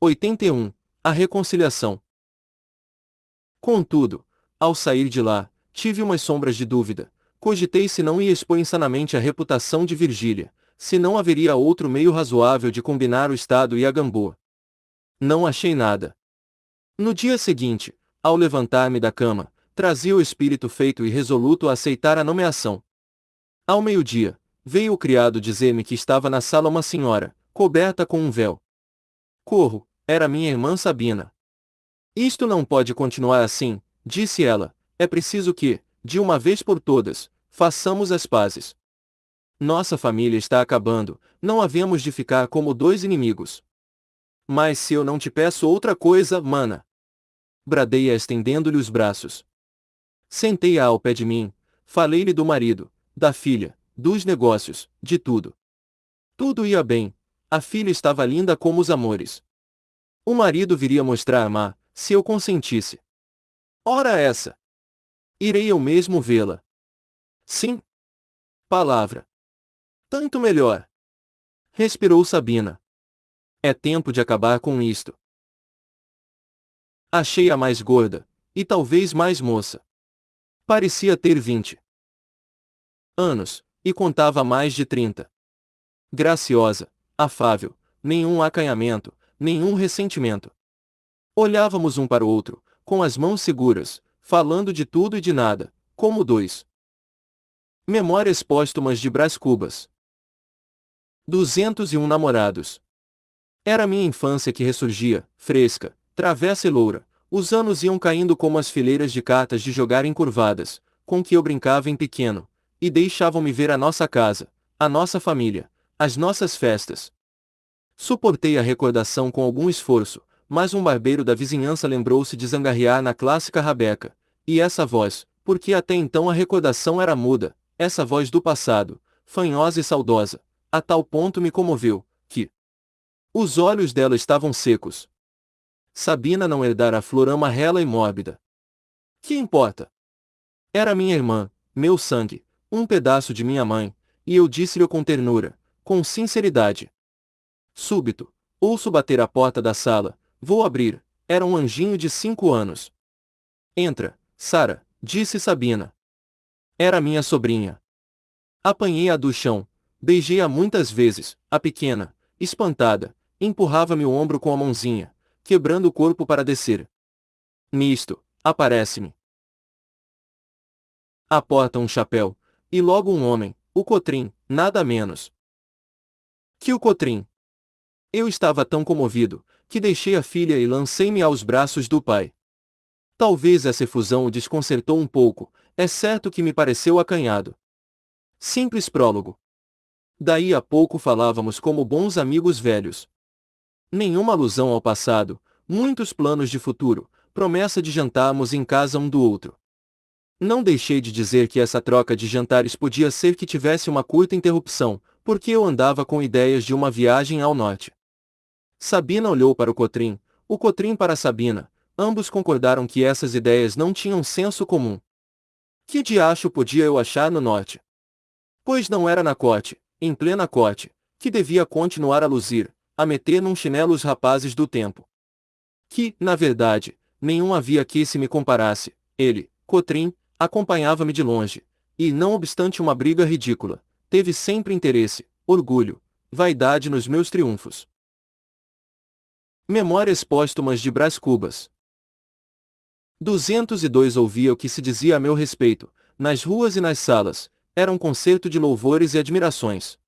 81. A reconciliação. Contudo, ao sair de lá, tive umas sombras de dúvida. Cogitei se não ia expor insanamente a reputação de Virgília, se não haveria outro meio razoável de combinar o Estado e a Gamboa. Não achei nada. No dia seguinte, ao levantar-me da cama, trazia o espírito feito e resoluto a aceitar a nomeação. Ao meio-dia, veio o criado dizer-me que estava na sala uma senhora, coberta com um véu. Corro, era minha irmã Sabina. Isto não pode continuar assim, disse ela, é preciso que, de uma vez por todas, façamos as pazes. Nossa família está acabando, não havemos de ficar como dois inimigos. Mas se eu não te peço outra coisa, mana! Bradei-a estendendo-lhe os braços. Sentei-a ao pé de mim, falei-lhe do marido, da filha, dos negócios, de tudo. Tudo ia bem, a filha estava linda como os amores. O marido viria mostrar-me, se eu consentisse. Ora essa! Irei eu mesmo vê-la. Sim. Palavra. Tanto melhor. Respirou Sabina. É tempo de acabar com isto. Achei-a mais gorda, e talvez mais moça. Parecia ter 20 anos, e contava mais de 30. Graciosa, afável, nenhum acanhamento, nenhum ressentimento. Olhávamos um para o outro, com as mãos seguras, falando de tudo e de nada, como dois. Memórias póstumas de Brás Cubas. 201 namorados. Era minha infância que ressurgia, fresca, travessa e loura. Os anos iam caindo como as fileiras de cartas de jogar encurvadas, com que eu brincava em pequeno, e deixavam-me ver a nossa casa, a nossa família, as nossas festas. Suportei a recordação com algum esforço, mas um barbeiro da vizinhança lembrou-se de zangarrear na clássica rabeca, e essa voz, porque até então a recordação era muda, essa voz do passado, fanhosa e saudosa, a tal ponto me comoveu, que os olhos dela estavam secos. Sabina não herdara a flor amarela e mórbida. Que importa? Era minha irmã, meu sangue, um pedaço de minha mãe, e eu disse-lhe com ternura, com sinceridade. Súbito, ouço bater à porta da sala, vou abrir, era um anjinho de 5 anos. Entra, Sara, disse Sabina. Era minha sobrinha. Apanhei-a do chão, beijei-a muitas vezes, a pequena, espantada, empurrava-me o ombro com a mãozinha, quebrando o corpo para descer. Nisto, aparece-me à porta um chapéu, e logo um homem, o Cotrim, nada menos que o Cotrim. Eu estava tão comovido, que deixei a filha e lancei-me aos braços do pai. Talvez essa efusão o desconcertou um pouco, é certo que me pareceu acanhado. Simples prólogo. Daí a pouco falávamos como bons amigos velhos. Nenhuma alusão ao passado, muitos planos de futuro, promessa de jantarmos em casa um do outro. Não deixei de dizer que essa troca de jantares podia ser que tivesse uma curta interrupção, porque eu andava com ideias de uma viagem ao norte. Sabina olhou para o Cotrim para Sabina, ambos concordaram que essas ideias não tinham senso comum. Que diacho podia eu achar no norte? Pois não era na corte, em plena corte, que devia continuar a luzir, a meter num chinelo os rapazes do tempo. Que, na verdade, nenhum havia que se me comparasse, ele, Cotrim, acompanhava-me de longe, e, não obstante uma briga ridícula, teve sempre interesse, orgulho, vaidade nos meus triunfos. Memórias póstumas de Brás Cubas. 202 Ouvia o que se dizia a meu respeito, nas ruas e nas salas, era um concerto de louvores e admirações.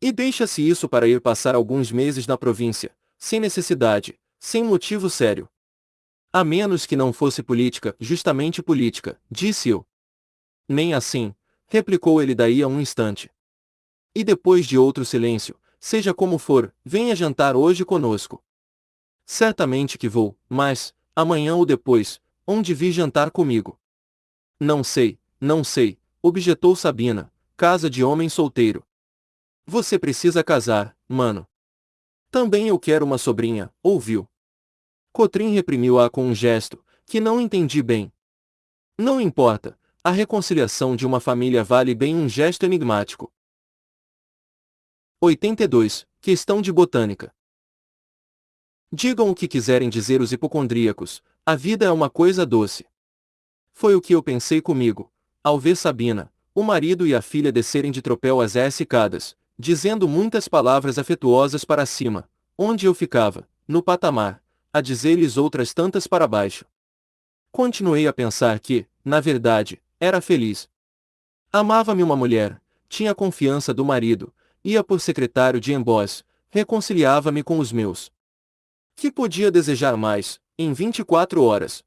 E deixa-se isso para ir passar alguns meses na província, sem necessidade, sem motivo sério. A menos que não fosse política, justamente política, disse eu. Nem assim, replicou ele daí a um instante. E depois de outro silêncio, seja como for, venha jantar hoje conosco. Certamente que vou, mas, amanhã ou depois, onde vi jantar comigo? Não sei, objetou Sabina, casa de homem solteiro. Você precisa casar, mano. Também eu quero uma sobrinha, ouviu? Cotrim reprimiu-a com um gesto, que não entendi bem. Não importa, a reconciliação de uma família vale bem um gesto enigmático. 82. Questão de botânica. Digam o que quiserem dizer os hipocondríacos, a vida é uma coisa doce. Foi o que eu pensei comigo, ao ver Sabina, o marido e a filha descerem de tropel as escadas, dizendo muitas palavras afetuosas para cima, onde eu ficava, no patamar, a dizer-lhes outras tantas para baixo. Continuei a pensar que, na verdade, era feliz. Amava-me uma mulher, tinha confiança do marido, ia por secretário de embós, reconciliava-me com os meus. Que podia desejar mais, em 24 horas?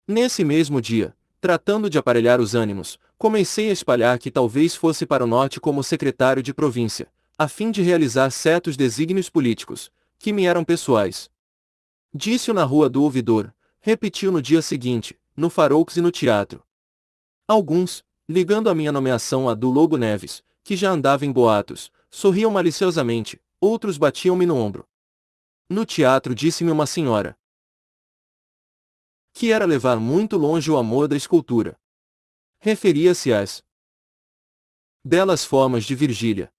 Nesse mesmo dia, tratando de aparelhar os ânimos, comecei a espalhar que talvez fosse para o norte como secretário de província, a fim de realizar certos desígnios políticos, que me eram pessoais. Disse-o na rua do ouvidor, repetiu no dia seguinte, no Farouques e no teatro. Alguns, ligando a minha nomeação à do Lobo Neves, que já andava em boatos, sorriam maliciosamente, outros batiam-me no ombro. No teatro disse-me uma senhora que era levar muito longe o amor da escultura. Referia-se às belas formas de Virgília.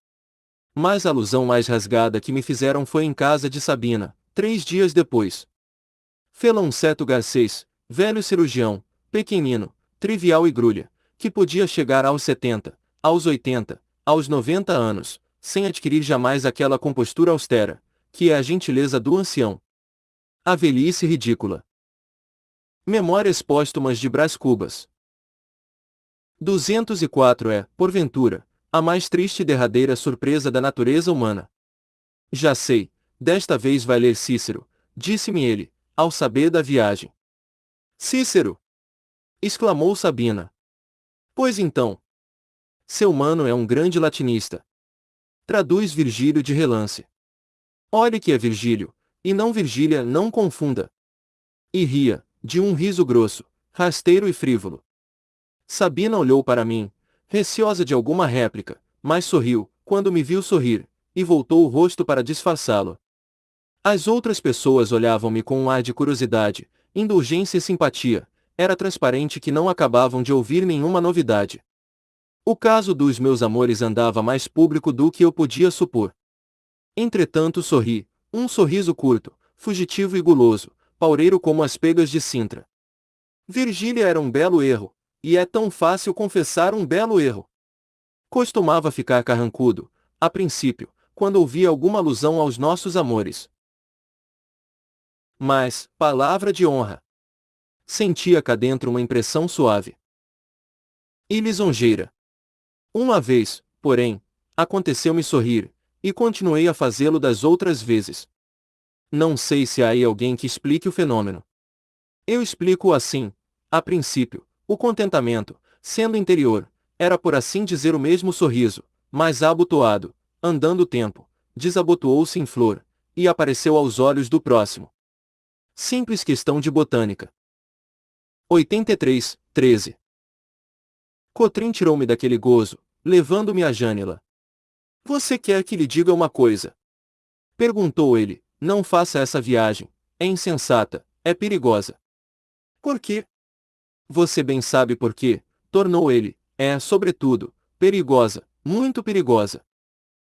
Mas a alusão mais rasgada que me fizeram foi em casa de Sabina, 3 dias depois. Fê-la um certo Garcês, velho cirurgião, pequenino, trivial e grulha, que podia chegar aos 70, aos 80, aos 90 anos, sem adquirir jamais aquela compostura austera, que é a gentileza do ancião. A velhice ridícula. Memórias póstumas de Brás Cubas. 204 é, porventura, a mais triste e derradeira surpresa da natureza humana. Já sei, desta vez vai ler Cícero, disse-me ele, ao saber da viagem. Cícero! Exclamou Sabina. Pois então. Seu mano é um grande latinista. Traduz Virgílio de relance. Olhe que é Virgílio, e não Virgília, não confunda. E ria, de um riso grosso, rasteiro e frívolo. Sabina olhou para mim, receosa de alguma réplica, mas sorriu, quando me viu sorrir, e voltou o rosto para disfarçá-lo. As outras pessoas olhavam-me com um ar de curiosidade, indulgência e simpatia, era transparente que não acabavam de ouvir nenhuma novidade. O caso dos meus amores andava mais público do que eu podia supor. Entretanto sorri, um sorriso curto, fugitivo e guloso, paureiro como as pegas de Sintra. Virgília era um belo erro, e é tão fácil confessar um belo erro. Costumava ficar carrancudo, a princípio, quando ouvia alguma alusão aos nossos amores. Mas, palavra de honra, sentia cá dentro uma impressão suave e lisonjeira. Uma vez, porém, aconteceu-me sorrir, e continuei a fazê-lo das outras vezes. Não sei se há aí alguém que explique o fenômeno. Eu explico-o assim: a princípio, o contentamento, sendo interior, era por assim dizer o mesmo sorriso, mas abotoado, andando o tempo, desabotoou-se em flor, e apareceu aos olhos do próximo. Simples questão de botânica. 83, 13. Cotrim tirou-me daquele gozo, levando-me a Jânila. Você quer que lhe diga uma coisa? Perguntou ele. Não faça essa viagem, é insensata, é perigosa. Por quê? Você bem sabe por quê, tornou ele, é, sobretudo, perigosa, muito perigosa.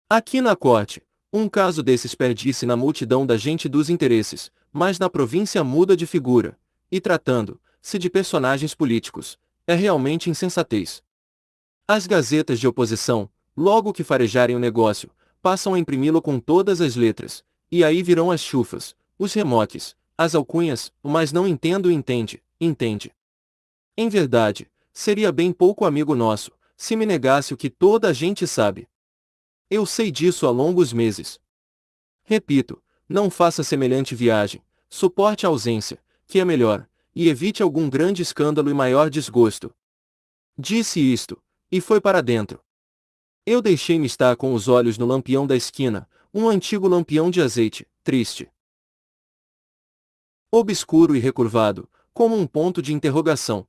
Aqui na corte, um caso desses perde-se na multidão da gente dos interesses, mas na província muda de figura, e tratando-se de personagens políticos, é realmente insensatez. As gazetas de oposição, logo que farejarem o negócio, passam a imprimi-lo com todas as letras, e aí virão as chufas, os remoques, as alcunhas, mas não entendo entende. Em verdade, seria bem pouco amigo nosso, se me negasse o que toda a gente sabe. Eu sei disso há longos meses. Repito, não faça semelhante viagem, suporte a ausência, que é melhor, e evite algum grande escândalo e maior desgosto. Disse isto, e foi para dentro. Eu deixei-me estar com os olhos no lampião da esquina, um antigo lampião de azeite, triste, obscuro e recurvado, como um ponto de interrogação.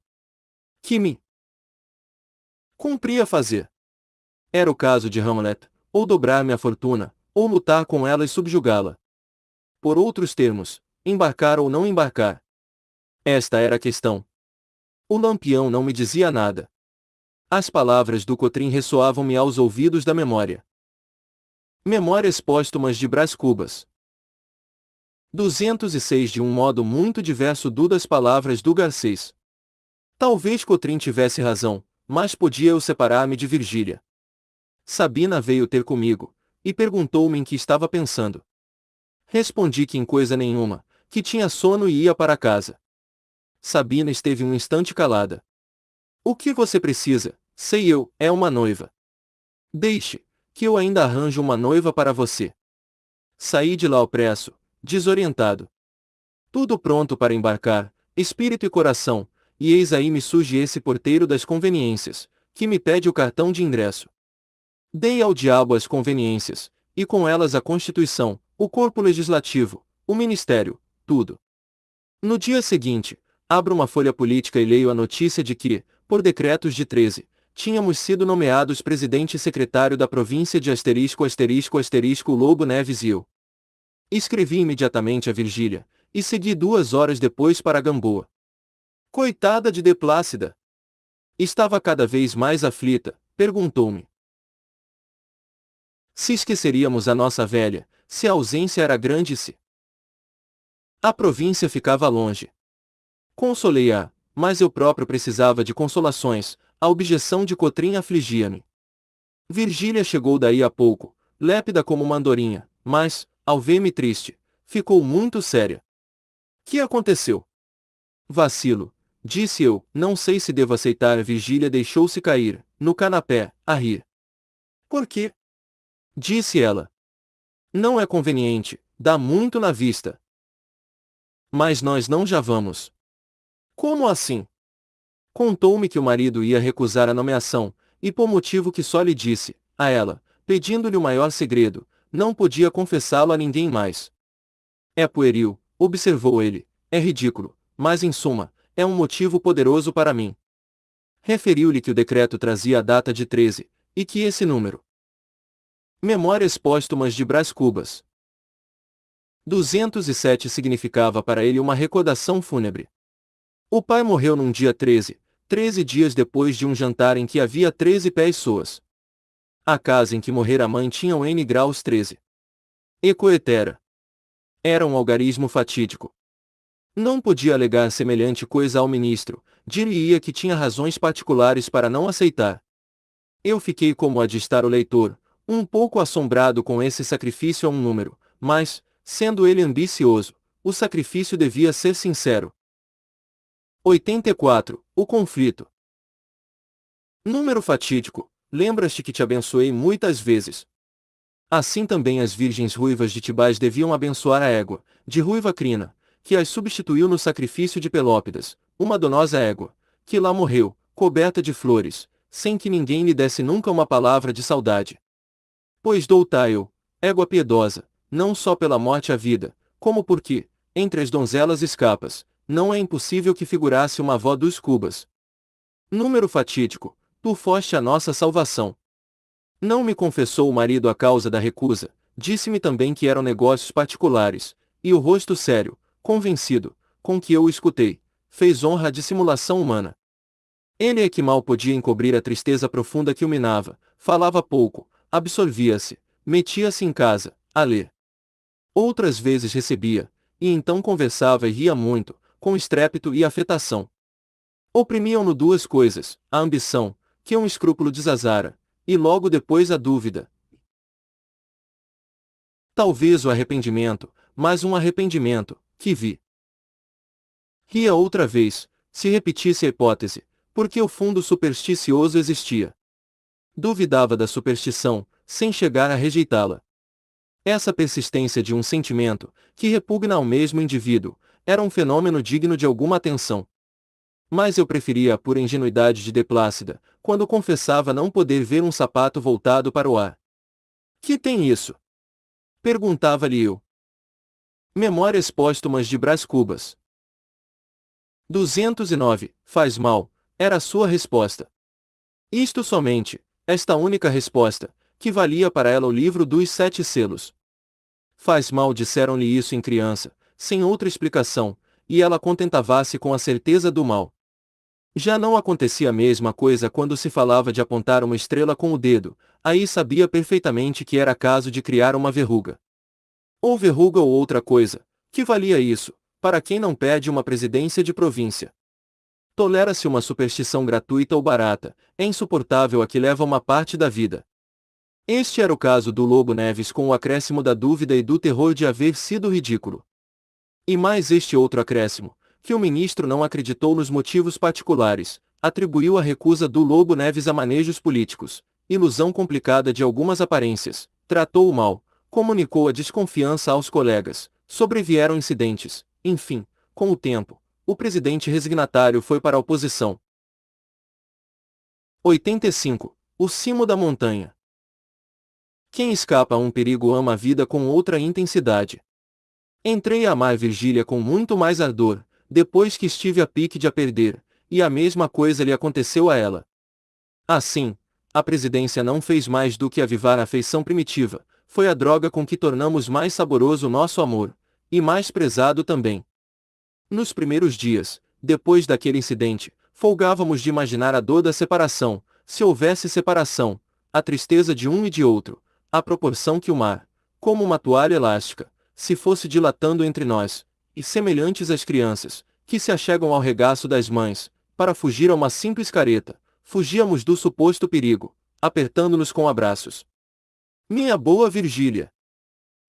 Que me cumpria fazer? Era o caso de Hamlet, ou dobrar-me a fortuna, ou lutar com ela e subjugá-la. Por outros termos, embarcar ou não embarcar. Esta era a questão. O lampião não me dizia nada. As palavras do Cotrim ressoavam-me aos ouvidos da memória. Memórias póstumas de Brás Cubas. 206 De um modo muito diverso das palavras do Garcês. Talvez Cotrim tivesse razão, mas podia eu separar-me de Virgília. Sabina veio ter comigo, e perguntou-me em que estava pensando. Respondi que em coisa nenhuma, que tinha sono e ia para casa. Sabina esteve um instante calada. O que você precisa, sei eu, é uma noiva. Deixe, que eu ainda arranjo uma noiva para você. Saí de lá ao preço, desorientado. Tudo pronto para embarcar, espírito e coração, e eis aí me surge esse porteiro das conveniências, que me pede o cartão de ingresso. Dei ao diabo as conveniências, e com elas a Constituição, o corpo legislativo, o ministério, tudo. No dia seguinte, abro uma folha política e leio a notícia de que, por decretos de 13, tínhamos sido nomeados presidente e secretário da província de Lobo Neves e eu. Escrevi imediatamente a Virgília, e segui 2 horas depois para Gamboa. Coitada de Deplácida! Estava cada vez mais aflita, perguntou-me se esqueceríamos a nossa velha, se a ausência era grande e se a província ficava longe. Consolei-a, mas eu próprio precisava de consolações, a objeção de Cotrim afligia-me. Virgília chegou daí a pouco, lépida como uma andorinha, mas, ao ver-me triste, ficou muito séria. Que aconteceu? Vacilo, disse eu, não sei se devo aceitar. Virgília deixou-se cair, no canapé, a rir. Por quê? Disse ela. Não é conveniente, dá muito na vista. Mas nós não já vamos. Como assim? Contou-me que o marido ia recusar a nomeação, e por motivo que só lhe disse, a ela, pedindo-lhe o maior segredo, não podia confessá-lo a ninguém mais. É pueril, observou ele, é ridículo, mas em suma, é um motivo poderoso para mim. Referiu-lhe que o decreto trazia a data de 13, e que esse número. Memórias póstumas de Brás Cubas. 207 significava para ele uma recordação fúnebre. O pai morreu num dia 13 dias depois de um jantar em que havia 13 pessoas. A casa em que morrera a mãe tinha o N graus 13. Ecoetera. Era um algarismo fatídico. Não podia alegar semelhante coisa ao ministro, diria que tinha razões particulares para não aceitar. Eu fiquei como a de estar o leitor, um pouco assombrado com esse sacrifício a um número, mas, sendo ele ambicioso, o sacrifício devia ser sincero. 84. O conflito. Número fatídico, lembras-te que te abençoei muitas vezes. Assim também as virgens ruivas de Tibás deviam abençoar a égua, de ruiva crina, que as substituiu no sacrifício de Pelópidas, uma donosa égua, que lá morreu, coberta de flores, sem que ninguém lhe desse nunca uma palavra de saudade. Pois dou-ta eu, égua piedosa, não só pela morte à vida, como porque, entre as donzelas escapas, não é impossível que figurasse uma avó dos Cubas. Número fatídico, tu foste a nossa salvação. Não me confessou o marido a causa da recusa, disse-me também que eram negócios particulares, e o rosto sério, convencido, com que eu o escutei, fez honra à dissimulação humana. Ele é que mal podia encobrir a tristeza profunda que o minava, falava pouco, absorvia-se, metia-se em casa, a ler. Outras vezes recebia, e então conversava e ria muito, com estrépito e afetação. Oprimiam-no 2 coisas, a ambição, que um escrúpulo desazara, e logo depois a dúvida. Talvez o arrependimento, mas um arrependimento, que vi. Ria outra vez, se repetisse a hipótese, porque o fundo supersticioso existia. Duvidava da superstição, sem chegar a rejeitá-la. Essa persistência de um sentimento, que repugna ao mesmo indivíduo, era um fenômeno digno de alguma atenção. Mas eu preferia a pura ingenuidade de Deplácida, quando confessava não poder ver um sapato voltado para o ar. Que tem isso? Perguntava-lhe eu. Memórias póstumas de Brás Cubas. 209. Faz mal, era a sua resposta. Isto somente, esta única resposta, que valia para ela o livro dos 7 selos. Faz mal, disseram-lhe isso em criança, sem outra explicação, e ela contentava-se com a certeza do mal. Já não acontecia a mesma coisa quando se falava de apontar uma estrela com o dedo, aí sabia perfeitamente que era caso de criar uma verruga. Ou verruga ou outra coisa, Que valia isso, para quem não pede uma presidência de província? Tolera-se uma superstição gratuita ou barata, é insuportável a que leva uma parte da vida. Este era o caso do Lobo Neves com o acréscimo da dúvida e do terror de haver sido ridículo. E mais este outro acréscimo, que o ministro não acreditou nos motivos particulares, atribuiu a recusa do Lobo Neves a manejos políticos, ilusão complicada de algumas aparências, tratou-o mal, comunicou a desconfiança aos colegas, sobrevieram incidentes, enfim, com o tempo, o presidente resignatário foi para a oposição. 85. O cimo da montanha. Quem escapa a um perigo ama a vida com outra intensidade. Entrei a amar Virgília com muito mais ardor, depois que estive a pique de a perder, e a mesma coisa lhe aconteceu a ela. Assim, a presidência não fez mais do que avivar a afeição primitiva, foi a droga com que tornamos mais saboroso o nosso amor, e mais prezado também. Nos primeiros dias, depois daquele incidente, folgávamos de imaginar a dor da separação, se houvesse separação, a tristeza de um e de outro, à proporção que o mar, como uma toalha elástica, se fosse dilatando entre nós, e semelhantes às crianças, que se achegam ao regaço das mães, para fugir a uma simples careta, fugíamos do suposto perigo, apertando-nos com abraços. Minha boa Virgília!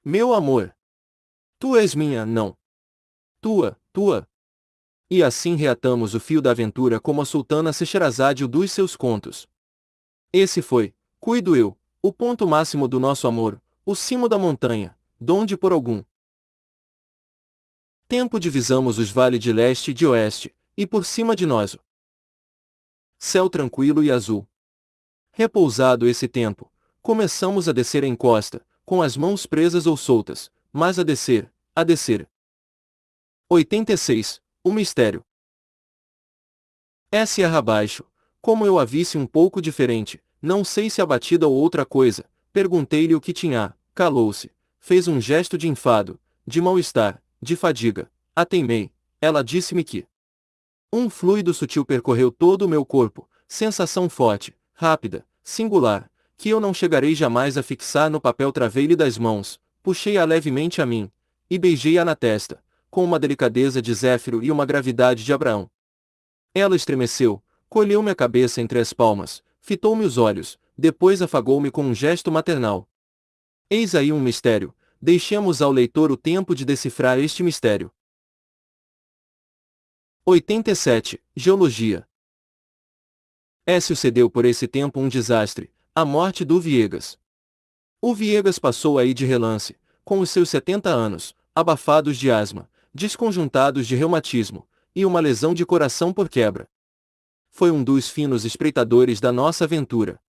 Meu amor! Tu és minha, não? Tua! E assim reatamos o fio da aventura como a sultana Scheherazade o dos seus contos. Esse foi, cuido eu, o ponto máximo do nosso amor, o cimo da montanha, donde por algum tempo divisamos os vales de leste e de oeste, e por cima de nós o céu tranquilo e azul. Repousado esse tempo, começamos a descer a encosta, com as mãos presas ou soltas, mas a descer, a descer. 86. O mistério. Serra abaixo, como eu a visse um pouco diferente, não sei se abatida ou outra coisa, perguntei-lhe o que tinha, calou-se, fez um gesto de enfado, de mal-estar, de fadiga, a teimei, ela disse-me que um fluido sutil percorreu todo o meu corpo, sensação forte, rápida, singular, que eu não chegarei jamais a fixar no papel. Travei-lhe das mãos, puxei-a levemente a mim, e beijei-a na testa, com uma delicadeza de Zéfiro e uma gravidade de Abraão. Ela estremeceu, colheu-me a cabeça entre as palmas, fitou-me os olhos, depois afagou-me com um gesto maternal. Eis aí um mistério, deixemos ao leitor o tempo de decifrar este mistério. 87. Geologia. Sucedeu por esse tempo um desastre, a morte do Viegas. O Viegas passou aí de relance, com os seus 70 anos, abafados de asma, desconjuntados de reumatismo, e uma lesão de coração por quebra. Foi um dos finos espreitadores da nossa aventura.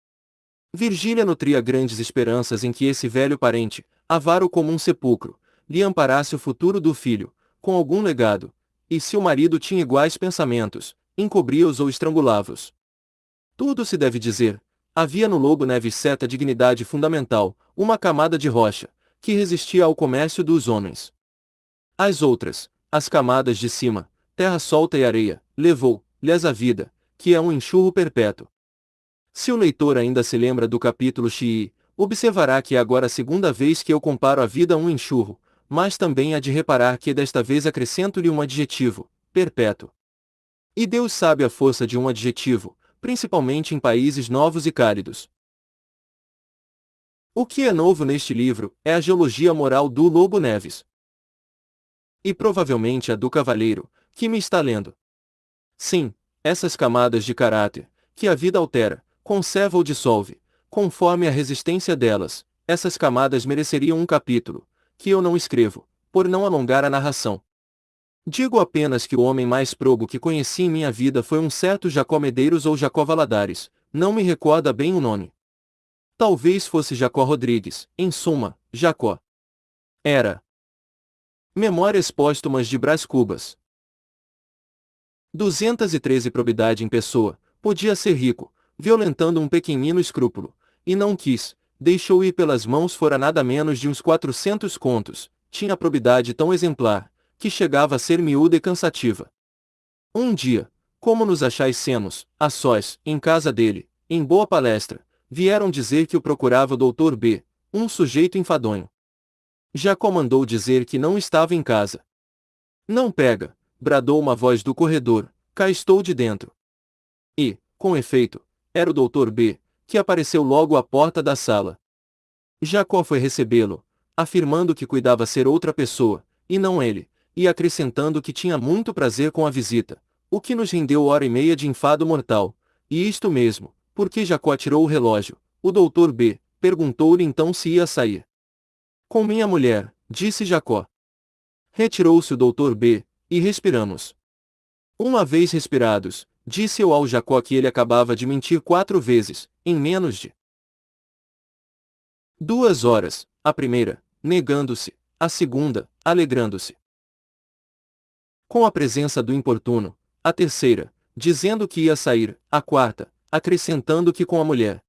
Virgília nutria grandes esperanças em que esse velho parente, avaro como um sepulcro, lhe amparasse o futuro do filho, com algum legado, e se o marido tinha iguais pensamentos, encobria-os ou estrangulava-os. Tudo se deve dizer, havia no Lobo Neves certa dignidade fundamental, uma camada de rocha, que resistia ao comércio dos homens. As outras, as camadas de cima, terra solta e areia, levou-lhes a vida, que é um enxurro perpétuo. Se o leitor ainda se lembra do capítulo Xiii, observará que é agora a segunda vez que eu comparo a vida a um enxurro, mas também há de reparar que desta vez acrescento-lhe um adjetivo, perpétuo. E Deus sabe a força de um adjetivo, principalmente em países novos e cálidos. O que é novo neste livro é a geologia moral do Lobo Neves. E provavelmente a do Cavaleiro, que me está lendo. Sim, essas camadas de caráter, que a vida altera, conserva ou dissolve, conforme a resistência delas, essas camadas mereceriam um capítulo, que eu não escrevo, por não alongar a narração. Digo apenas que o homem mais probo que conheci em minha vida foi um certo Jacó Medeiros ou Jacó Valadares, não me recorda bem o nome. Talvez fosse Jacó Rodrigues, em suma, Jacó. Era. Memórias Póstumas de Brás Cubas. 213 Probidade em pessoa, podia ser rico, violentando um pequenino escrúpulo, e não quis, deixou ir pelas mãos fora nada menos de uns 400 contos, tinha probidade tão exemplar, que chegava a ser miúda e cansativa. Um dia, como nos achaicemos, a sós, em casa dele, em boa palestra, vieram dizer que o procurava o Dr. B., um sujeito enfadonho. Jacó mandou dizer que não estava em casa. Não pega, bradou uma voz do corredor, cá estou de dentro. E, com efeito, era o Dr. B, que apareceu logo à porta da sala. Jacó foi recebê-lo, afirmando que cuidava ser outra pessoa, e não ele, e acrescentando que tinha muito prazer com a visita, o que nos rendeu hora e meia de enfado mortal. E isto mesmo, porque Jacó tirou o relógio. O Dr. B perguntou-lhe então se ia sair. Com minha mulher, disse Jacó. Retirou-se o Dr. B, e respiramos. Uma vez respirados, disse eu ao Jacó que ele acabava de mentir 4 vezes, em menos de 2 horas, a primeira, negando-se, a segunda, alegrando-se com a presença do importuno, a terceira, dizendo que ia sair, a quarta, acrescentando que com a mulher.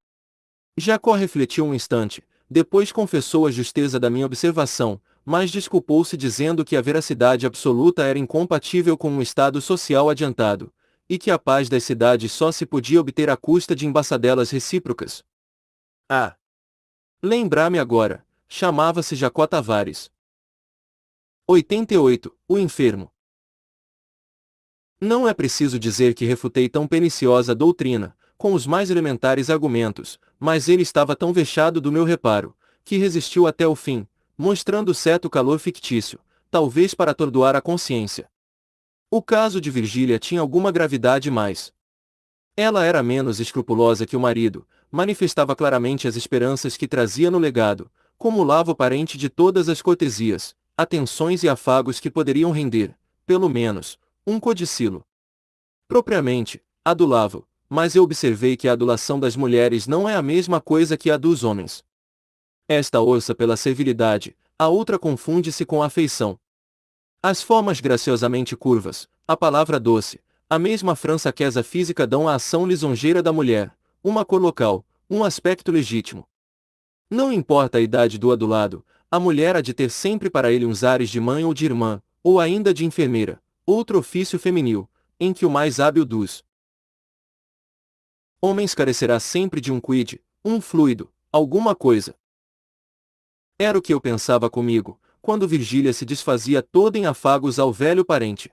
Jacó refletiu um instante, depois confessou a justeza da minha observação, mas desculpou-se dizendo que a veracidade absoluta era incompatível com um estado social adiantado, e que a paz das cidades só se podia obter à custa de embaçadelas recíprocas. Ah! Lembrar-me agora, chamava-se Jacó Tavares. 88. O enfermo. Não é preciso dizer que refutei tão perniciosa doutrina, com os mais elementares argumentos, mas ele estava tão vexado do meu reparo, que resistiu até o fim, mostrando certo calor fictício, talvez para atordoar a consciência. O caso de Virgília tinha alguma gravidade mais. Ela era menos escrupulosa que o marido, manifestava claramente as esperanças que trazia no legado, cumulava o parente de todas as cortesias, atenções e afagos que poderiam render, pelo menos, um codicilo. Propriamente, adulava, mas eu observei que a adulação das mulheres não é a mesma coisa que a dos homens. Esta orça pela servilidade, a outra confunde-se com a afeição. As formas graciosamente curvas, a palavra doce, a mesma franqueza física dão à ação lisonjeira da mulher, uma cor local, um aspecto legítimo. Não importa a idade do adulado, a mulher há de ter sempre para ele uns ares de mãe ou de irmã, ou ainda de enfermeira, outro ofício feminil, em que o mais hábil dos homens carecerá sempre de um quid, um fluido, alguma coisa. Era o que eu pensava comigo, quando Virgília se desfazia toda em afagos ao velho parente.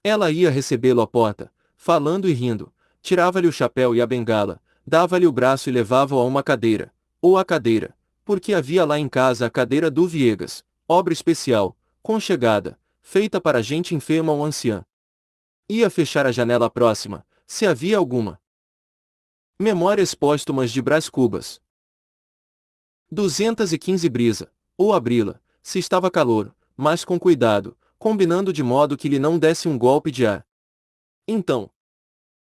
Ela ia recebê-lo à porta, falando e rindo, tirava-lhe o chapéu e a bengala, dava-lhe o braço e levava-o a uma cadeira, ou a cadeira, porque havia lá em casa a cadeira do Viegas, obra especial, conchegada, feita para gente enferma ou anciã. Ia fechar a janela próxima, se havia alguma. Memórias póstumas de Brás Cubas. 215 brisa, ou abri-la, se estava calor, mas com cuidado, combinando de modo que lhe não desse um golpe de ar. Então,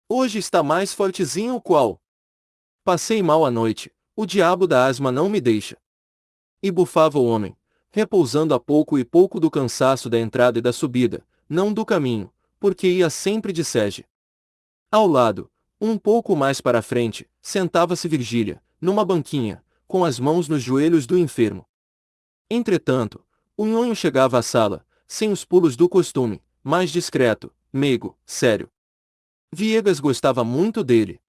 hoje está mais fortezinho qual? Passei mal a noite, o diabo da asma não me deixa. E bufava o homem, repousando a pouco e pouco do cansaço da entrada e da subida, não do caminho, porque ia sempre de sege. Ao lado, um pouco mais para a frente, sentava-se Virgília, numa banquinha, com as mãos nos joelhos do enfermo. Entretanto, o nhonho chegava à sala, sem os pulos do costume, mais discreto, meigo, sério. Viegas gostava muito dele.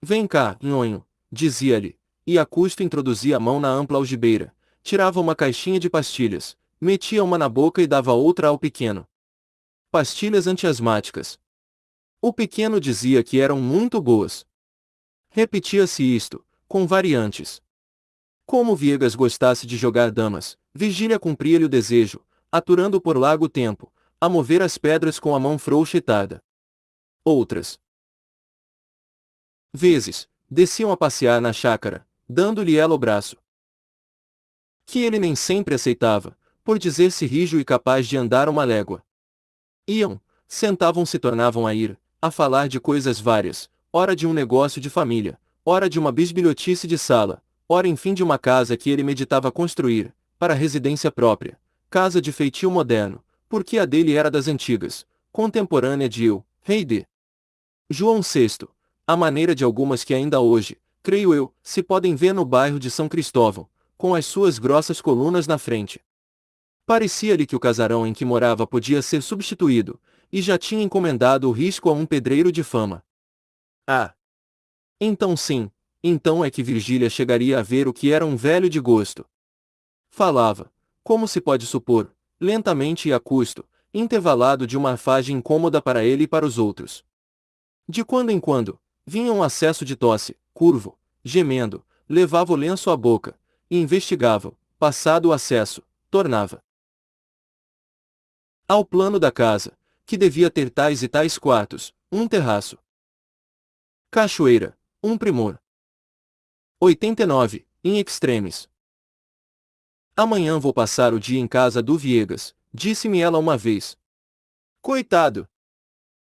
Vem cá, nhonho, dizia-lhe, e a custo introduzia a mão na ampla algibeira, tirava uma caixinha de pastilhas, metia uma na boca e dava outra ao pequeno. Pastilhas antiasmáticas. O pequeno dizia que eram muito boas. Repetia-se isto, com variantes. Como Viegas gostasse de jogar damas, Virgília cumpria-lhe o desejo, aturando por largo tempo, a mover as pedras com a mão frouxa e tarda. Outras vezes, desciam a passear na chácara, dando-lhe ela o braço. Que ele nem sempre aceitava, por dizer-se rijo e capaz de andar uma légua. Iam, sentavam-se e tornavam a ir, a falar de coisas várias, ora de um negócio de família, ora de uma bisbilhotice de sala, ora enfim de uma casa que ele meditava construir, para residência própria, casa de feitio moderno, porque a dele era das antigas, contemporânea de eu, rei de João VI, à maneira de algumas que ainda hoje, creio eu, se podem ver no bairro de São Cristóvão, com as suas grossas colunas na frente. Parecia-lhe que o casarão em que morava podia ser substituído, e já tinha encomendado o risco a um pedreiro de fama. Ah! Então sim, então é que Virgília chegaria a ver o que era um velho de gosto. Falava, como se pode supor, lentamente e a custo, intervalado de uma afagem incômoda para ele e para os outros. De quando em quando, vinha um acesso de tosse, curvo, gemendo, levava o lenço à boca, e investigava, passado o acesso, tornava ao plano da casa, que devia ter tais e tais quartos, um terraço. Cachoeira, um primor. 89, in extremis. Amanhã vou passar o dia em casa do Viegas, disse-me ela uma vez. Coitado!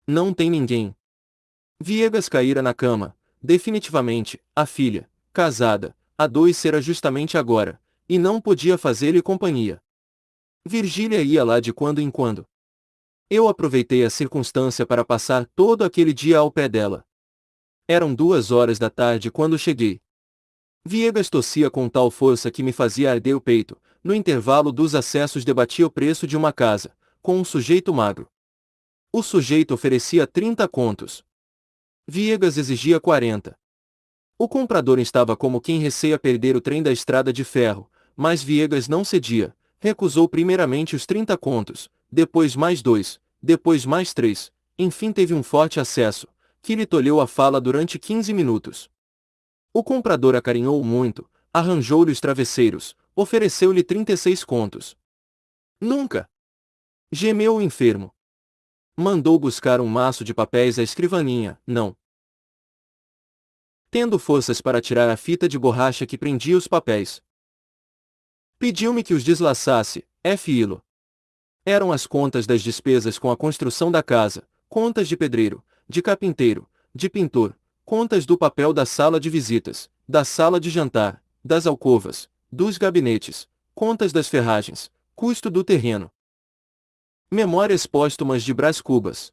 Não tem ninguém. Viegas caíra na cama, definitivamente, a filha, casada, a dois será justamente agora, e não podia fazer-lhe companhia. Virgília ia lá de quando em quando. Eu aproveitei a circunstância para passar todo aquele dia ao pé dela. Eram 2 horas da tarde quando cheguei. Viegas tossia com tal força que me fazia arder o peito, no intervalo dos acessos debatia o preço de uma casa, com um sujeito magro. O sujeito oferecia 30 contos. Viegas exigia 40. O comprador estava como quem receia perder o trem da estrada de ferro, mas Viegas não cedia, recusou primeiramente os 30 contos, depois mais 2, depois mais 3, enfim teve um forte acesso, que lhe tolheu a fala durante 15 minutos. O comprador acarinhou-o muito, arranjou-lhe os travesseiros, ofereceu-lhe 36 contos. Nunca! Gemeu o enfermo. Mandou buscar um maço de papéis à escrivaninha, não tendo forças para tirar a fita de borracha que prendia os papéis. Pediu-me que os deslaçasse, filo. Eram as contas das despesas com a construção da casa, contas de pedreiro, de carpinteiro, de pintor, contas do papel da sala de visitas, da sala de jantar, das alcovas, dos gabinetes, contas das ferragens, custo do terreno. Memórias póstumas de Brás Cubas.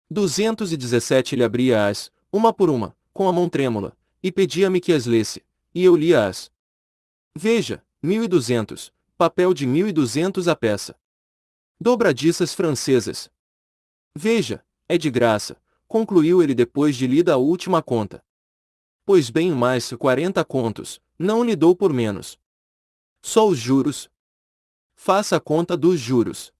217 lhe abria-as, uma por uma, com a mão trêmula, e pedia-me que as lesse, e eu lia-as. Veja, 1.200, papel de 1.200 a peça. Dobradiças francesas. Veja, é de graça, concluiu ele depois de lida a última conta. Pois bem mais 40 contos, não lhe dou por menos. Só os juros. Faça a conta dos juros.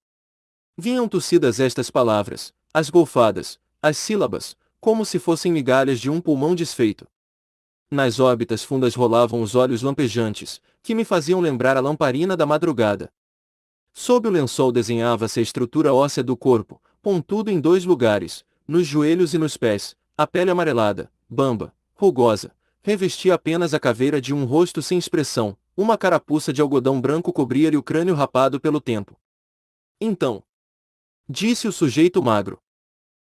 Vinham tossidas estas palavras, as golfadas, as sílabas, como se fossem migalhas de um pulmão desfeito. Nas órbitas fundas rolavam os olhos lampejantes, que me faziam lembrar a lamparina da madrugada. Sob o lençol desenhava-se a estrutura óssea do corpo, pontudo em 2 lugares, nos joelhos e nos pés, a pele amarelada, bamba, rugosa, revestia apenas a caveira de um rosto sem expressão, uma carapuça de algodão branco cobria-lhe o crânio rapado pelo tempo. Então, disse o sujeito magro.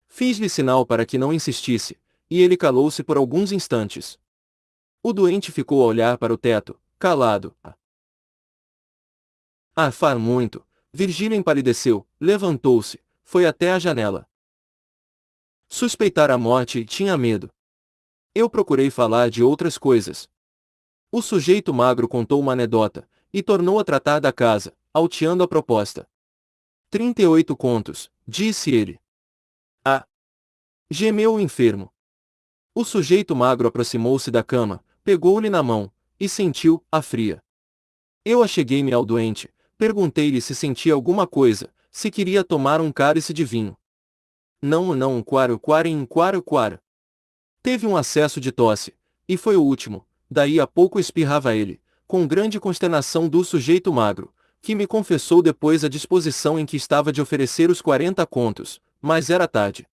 Fiz-lhe sinal para que não insistisse, e ele calou-se por alguns instantes. O doente ficou a olhar para o teto, calado. A arfar muito, Virgília empalideceu, levantou-se, foi até a janela. Suspeitar a morte e tinha medo. Eu procurei falar de outras coisas. O sujeito magro contou uma anedota, e tornou a tratar da casa, alteando a proposta. 38 contos, disse ele. Ah! Gemeu o enfermo. O sujeito magro aproximou-se da cama, pegou-lhe na mão, e sentiu, a fria. Eu acheguei-me ao doente, perguntei-lhe se sentia alguma coisa, se queria tomar um cálice de vinho. Não, quaro. Teve um acesso de tosse, e foi o último, daí a pouco espirrava ele, com grande consternação do sujeito magro, que me confessou depois a disposição em que estava de oferecer os 40 contos, mas era tarde.